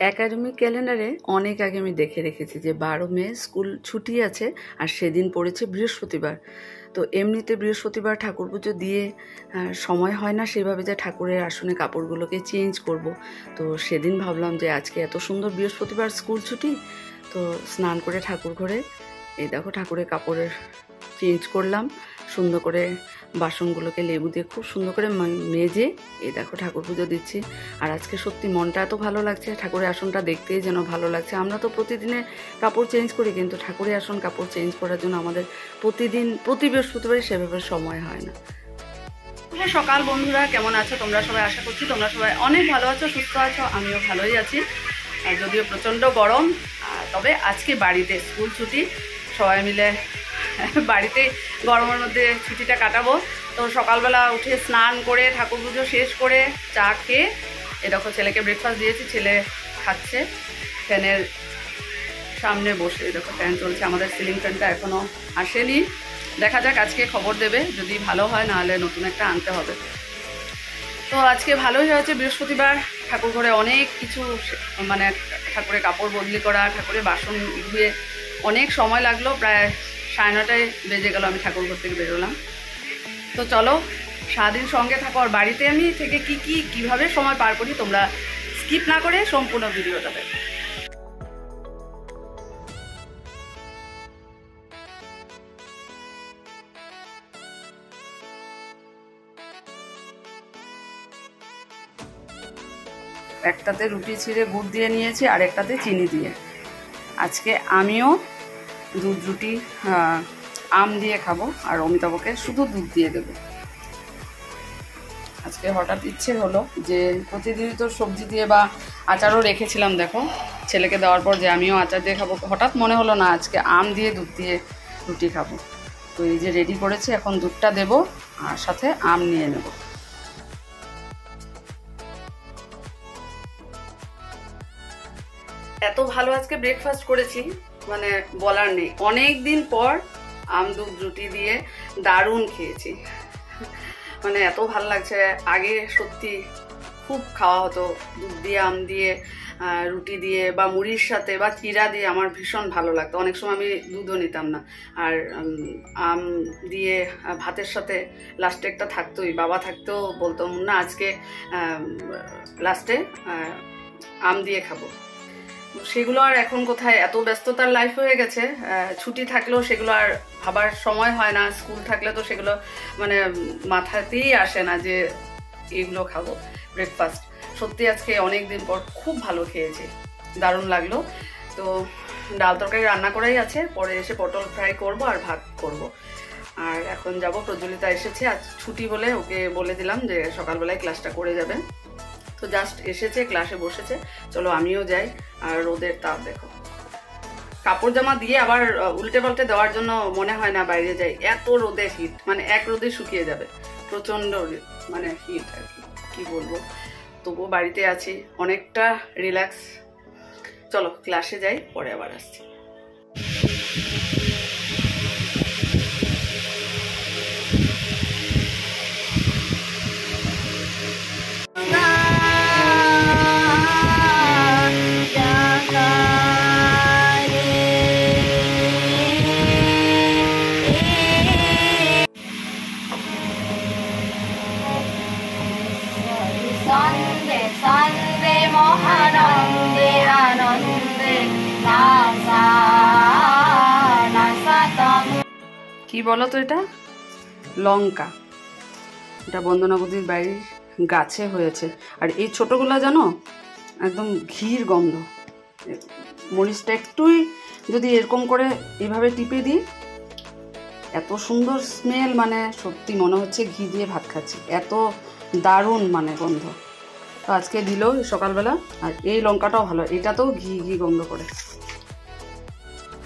Academic ক্যালেন্ডারে অনেক আগে আমি দেখে রেখেছি যে 12 মে স্কুল ছুটি আছে আর সেদিন পড়েছে বৃহস্পতিবার। তো এমনিতে বৃহস্পতিবার ঠাকুর পুজো দিয়ে সময় হয় না সেভাবে যে ঠাকুরের আসনে কাপড়গুলোকে চেঞ্জ করব। তো সেদিন ভাবলাম যে আজকে এত সুন্দর বৃহস্পতিবার স্কুল ছুটি, তো স্নান করে ঠাকুর ঘরে এই দেখো ঠাকুরের কাপড়ের চেঞ্জ করলাম, সুন্দর করে বাসনগুলোকে লেবু দিয়ে খুব সুন্দর করে মেজে এই দেখো ঠাকুর পুজো দিচ্ছি। আর আজকে সত্যি মনটা এত ভালো লাগছে, ঠাকুরের আসনটা দেখতেই যেন ভালো লাগছে। আমরা তো প্রতিদিনে কাপড় চেঞ্জ করি, কিন্তু ঠাকুরের আসন কাপড় চেঞ্জ করার জন্য আমাদের প্রতি বৃহস্পতিবারই সেভাবে সময় হয় না। সকাল বন্ধুরা, কেমন আছো তোমরা সবাই? আশা করছি তোমরা সবাই অনেক ভালো আছো, সুস্থ আছো। আমিও ভালোই আছি, যদিও প্রচণ্ড গরম। তবে আজকে বাড়িতে স্কুল ছুটি, সবাই মিলে বাড়িতে গরমের মধ্যে ছুটিটা কাটাবো। তো সকালবেলা উঠে স্নান করে ঠাকুর পুজো শেষ করে চা খেয়ে দেখো ছেলেকে ব্রেকফাস্ট দিয়েছি, ছেলে খাচ্ছে ফ্যানের সামনে বসে। দেখো ফ্যান চলছে, আমাদের সিলিং ফ্যানটা এখনও আসেনি, দেখা যাক আজকে খবর দেবে, যদি ভালো হয় নাহলে নতুন একটা আনতে হবে। তো আজকে ভালোই হয়েছে বৃহস্পতিবার, ঠাকুর ঘরে অনেক কিছু মানে ঠাকুরের কাপড় বদলি করা, ঠাকুরের বাসন ধুয়ে অনেক সময় লাগলো, প্রায় 9:30 বেজে গেল আমি ঠাকুর ঘর থেকে বেরোলাম। তো চলো সারাদিন সঙ্গে থাকো, আর বাড়িতে আমি থেকে কিভাবে সময় পার করি তোমরা স্কিপ না করে সম্পূর্ণ ভিডিওটা দেখো। একটাতে রুটি ছিঁড়ে গুড় দিয়ে নিয়েছি আর একটাতে চিনি দিয়ে। আজকে আমিও দুধ রুটি আম দিয়ে খাবো, আর অমিতাভকে শুধু দুধ দিয়ে দেবো। আজকে হঠাৎ ইচ্ছে হলো যে প্রতিদিনই তো সবজি দিয়ে বা আচারও রেখেছিলাম, দেখো ছেলেকে দেওয়ার পর যে আমিও আচার দিয়ে খাবো, হঠাৎ মনে হলো না আজকে আম দিয়ে দুধ দিয়ে রুটি খাবো। তো এই যে রেডি করেছি, এখন দুধটা দেবো আর সাথে আম নিয়ে নেব। এত ভালো আজকে ব্রেকফাস্ট করেছি মানে বলার নেই। অনেক দিন পর আম দুধ রুটি দিয়ে দারুণ খেয়েছি, মানে এত ভালো লাগছে। আগে সত্যি খুব খাওয়া হতো দুধ দিয়ে আম দিয়ে রুটি দিয়ে বা মুড়ির সাথে বা চিড়া দিয়ে, আমার ভীষণ ভালো লাগতো। অনেক সময় আমি দুধও নিতাম না, আর আম দিয়ে ভাতের সাথে লাস্টে একটা থাকতোই, বাবা থাকতেও বলতো না আজকে লাস্টে আম দিয়ে খাবো। সেগুলো আর এখন কোথায়, এত ব্যস্ততার লাইফ হয়ে গেছে, ছুটি থাকলেও সেগুলো আর ভাবার সময় হয় না। স্কুল থাকলে তো সেগুলো মানে মাথাতেই আসে না যে এগুলো খাবো ব্রেকফাস্ট। সত্যি আজকে অনেক দিন পর খুব ভালো খেয়েছি, দারুণ লাগলো। তো ডাল তরকারি রান্না করাই আছে, পরে এসে পটল ফ্রাই করব আর ভাত করব। আর এখন যাব, প্রজ্বলিতা এসেছে, আজ ছুটি বলে ওকে বলে দিলাম যে সকালবেলায় ক্লাসটা করে যাবে। তো জাস্ট এসেছে, ক্লাসে বসেছে, চলো আমিও যাই। আর রোদের তাপ দেখো, কাপড় জামা দিয়ে আবার উল্টে পাল্টে দেওয়ার জন্য মনে হয় না বাইরে যাই, এত রোদে হিট, মানে এক রোদে শুকিয়ে যাবে, প্রচণ্ড মানে হিট আর কি বলবো। তবুও বাড়িতে আছি, অনেকটা রিল্যাক্স। চলো ক্লাসে যাই, পরে আবার আসছি। কি বলো তো, এটা লঙ্কা, এটা বন্দনা বৌদির বাড়ির গাছে হয়েছে। আর এই ছোটোগুলা জানো একদম ঘির গন্ধ। মরিচটা একটুই যদি এরকম করে এইভাবে টিপে দিই, এত সুন্দর স্মেল, মানে সত্যি মনে হচ্ছে ঘি দিয়ে ভাত খাচ্ছি, এত দারুণ মানে গন্ধ। তো আজকে দিল সকালবেলা। আর এই লঙ্কাটাও ভালো, এটাতেও ঘি গন্ধ করে।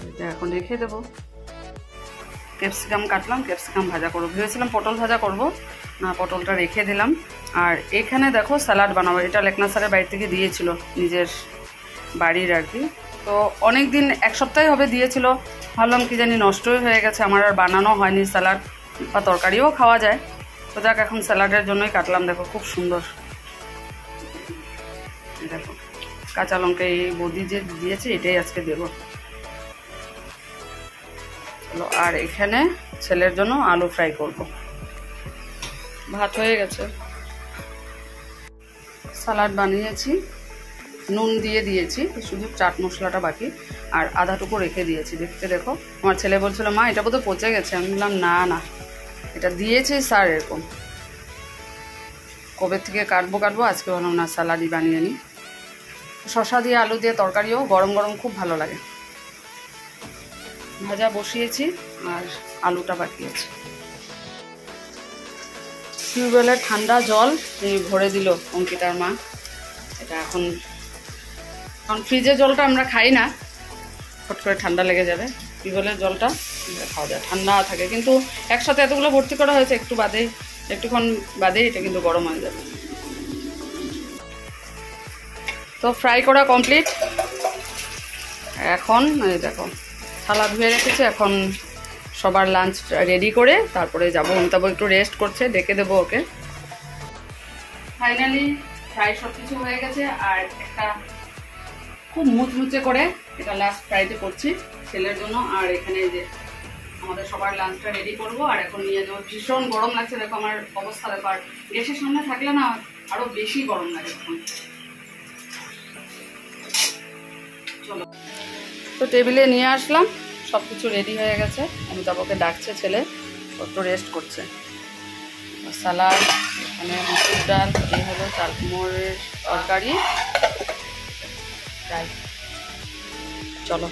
এটা এখন রেখে দেবো। ক্যাপসিকাম কাটলাম, ক্যাপসিকাম ভাজা করবো, ভেবেছিলাম পটল ভাজা করব না, পটলটা রেখে দিলাম। আর এখানে দেখো স্যালাড বানাবো, এটা লেকনা স্যারের বাড়ি থেকে দিয়েছিল, নিজের বাড়ির আর কি। তো অনেক দিন, এক সপ্তাহে হবে দিয়েছিল, ভাবলাম কি জানি নষ্টই হয়ে গেছে, আমার আর বানানো হয়নি। স্যালাড বা তরকারিও খাওয়া যায়, তো যাক এখন স্যালাডের জন্যই কাটলাম। দেখো খুব সুন্দর, দেখো কাঁচা লঙ্কা এই বৌদি যে দিয়েছে এটাই আজকে দেব। চলো, আর এখানে ছেলের জন্য আলু ফ্রাই করব। ভাত হয়ে গেছে, সালাড বানিয়েছি, নুন দিয়ে দিয়েছি, শুধু চাট মশলাটা বাকি, আর আধাটুকু রেখে দিয়েছি। দেখতে দেখো, আমার ছেলে বলছিল মা এটা বোধহয় পচে গেছে। আমি বললাম না না, এটা দিয়েছি স্যার এরকম, কবে থেকে কাটবো আজকে বললাম না সালাডই বানিয়ে নিই। শসা দিয়ে আলু দিয়ে তরকারিও গরম গরম খুব ভালো লাগে। ভাজা বসিয়েছি আর আলুটা বাকি আছে। টিউবওয়েলের ঠান্ডা জল ভরে দিল অঙ্কিতার মা। এটা এখন ফ্রিজের জলটা আমরা খাই না, ফট করে ঠান্ডা লেগে যাবে। টিউবওয়েলের জলটা খাওয়া যায়, ঠান্ডা থাকে, কিন্তু একসাথে এতগুলো ভর্তি করা হয়েছে, একটুক্ষণ বাদেই এটা কিন্তু গরম হয়ে যাবে। তো ফ্রাই করা কমপ্লিট। এখন এই দেখো থালা ধুয়ে রেখেছি, এখন সবার লাঞ্চ রেডি করে তারপরে যাবো। অমিতাভ একটু রেস্ট করছে, ডেকে দেবো ওকে। ফাইনালি ফ্রাই সব কিছু হয়ে গেছে, আর একটা খুব মুচমুচে করে এটা লাস্ট ফ্রাইতে করছি ছেলের জন্য। আর এখানে যে আমাদের সবার লাঞ্চটা রেডি করবো, আর এখন নিয়ে যাবো। ভীষণ গরম লাগছে, দেখো আমার অবস্থা দেখো, আর গ্যাসের সামনে থাকলে না আরো বেশি গরম লাগে এখন। চলো, তো টেবিলে নিয়ে আসলাম, সব কিছু রেডি হয়ে গেছে। অমিতাভকে ডাকছে ছেলে, একটু রেস্ট করছে। সালাড, এখানে মসুর ডাল, এই হলো চাল কুমড়োর তরকারি, ফ্রাই। চলো,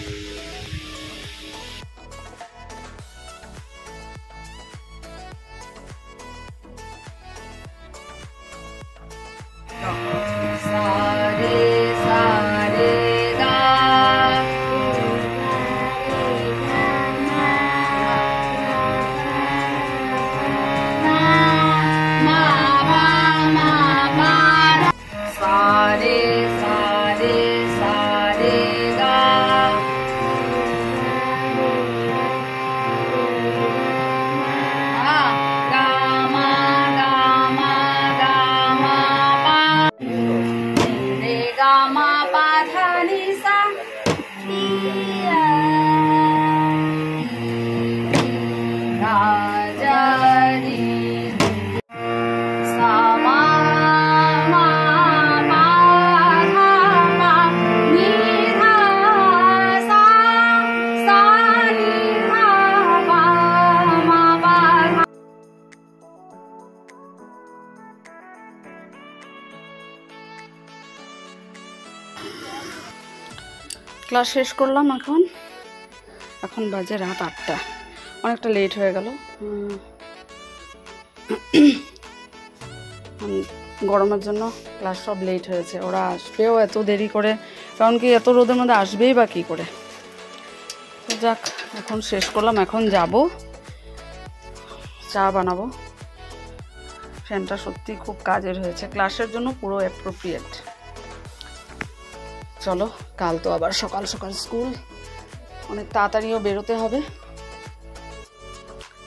ক্লাস শেষ করলাম। এখন বাজে রাত 8টা, অনেকটা লেট হয়ে গেল। গরমের জন্য ক্লাস সব লেট হয়েছে। ওরা আসবেও এত দেরি করে, কারণ কি এত রোদের মধ্যে আসবেই বা কী করে। তো যাক, এখন শেষ করলাম, এখন যাব চা বানাবো। ফ্যানটা সত্যি খুব কাজের হয়েছে, ক্লাসের জন্য পুরো অ্যাপ্রোপ্রিয়েট। চলো, কাল তো আবার সকাল সকাল স্কুল, অনেক তাড়াতাড়িও বেরোতে হবে।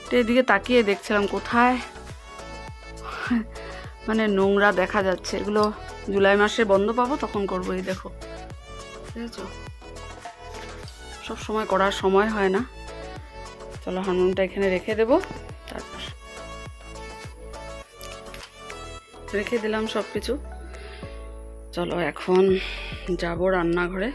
তো এদিকে তাকিয়ে দেখছিলাম কোথায় মানে নোংরা দেখা যাচ্ছে। এগুলো জুলাই মাসে বন্ধ পাবো তখন করবো। এই দেখো, বুঝেছো, সব সময় করার সময় হয় না। চলো, হারমোনিয়ামটা এখানে রেখে দেবো, তারপর রেখে দিলাম সব কিছু। চলো, এখন যাব রান্নাঘরে।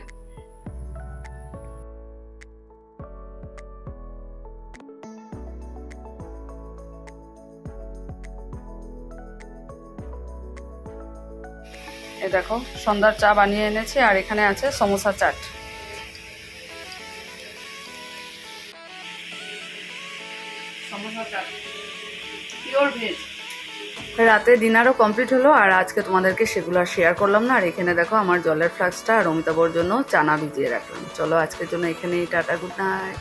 এই দেখো, সন্ধ্যার চা বানিয়ে এনেছি, আর এখানে আছে সমোসা চাট। Samosa chaat pure veg. রাতে ডিনারও কমপ্লিট হলো, আর আজকে তোমাদেরকে সেগুলো শেয়ার করলাম না। আর এখানে দেখো আমার জলের ফ্লাস্কটা আর অমিতাভর জন্য চানা ভিজিয়ে রাখলাম। চলো, আজকের জন্য এখানেই টাটা, গুড নাইট।